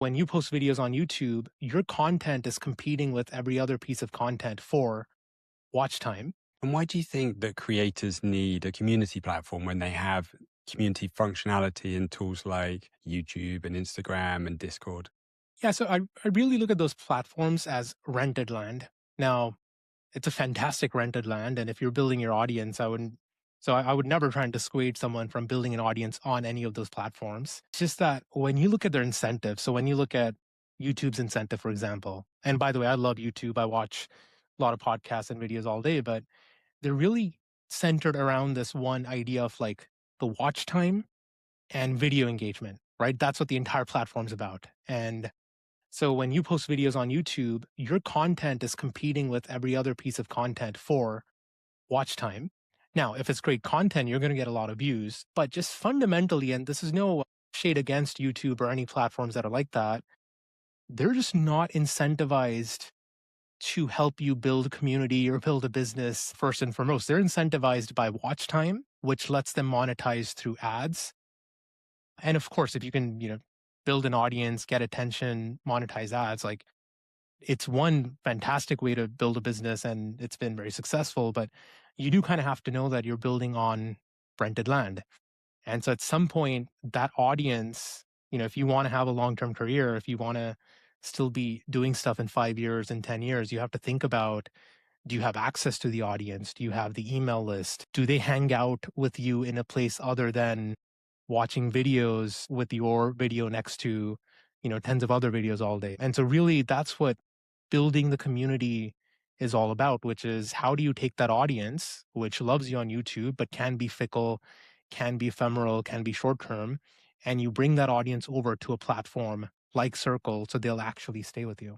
When you post videos on YouTube, your content is competing with every other piece of content for watch time. And why do you think that creators need a community platform when they have community functionality in tools like YouTube and Instagram and Discord? Yeah, so I really look at those platforms as rented land. Now, it's a fantastic rented land, and if you're building your audience, I would never try and dissuade someone from building an audience on any of those platforms. It's just that when you look at their incentives, so when you look at YouTube's incentive, for example, and by the way, I love YouTube. I watch a lot of podcasts and videos all day, but they're really centered around this one idea of like the watch time and video engagement, right? That's what the entire platform's about. And so when you post videos on YouTube, your content is competing with every other piece of content for watch time. Now, if it's great content, you're going to get a lot of views, but just fundamentally, and this is no shade against YouTube or any platforms that are like that, they're just not incentivized to help you build a community or build a business first and foremost. They're incentivized by watch time, which lets them monetize through ads. And of course, if you can, build an audience, get attention, monetize ads, like it's one fantastic way to build a business and it's been very successful, but you do kind of have to know that you're building on rented land. And so at some point, that audience, if you want to have a long term career, if you want to still be doing stuff in 5 years and 10 years, you have to think about, do you have access to the audience? Do you have the email list? Do they hang out with you in a place other than watching videos with your video next to, tens of other videos all day? And so really that's what building the community is all about, which is how do you take that audience, which loves you on YouTube, but can be fickle, can be ephemeral, can be short term, and you bring that audience over to a platform like Circle so they'll actually stay with you.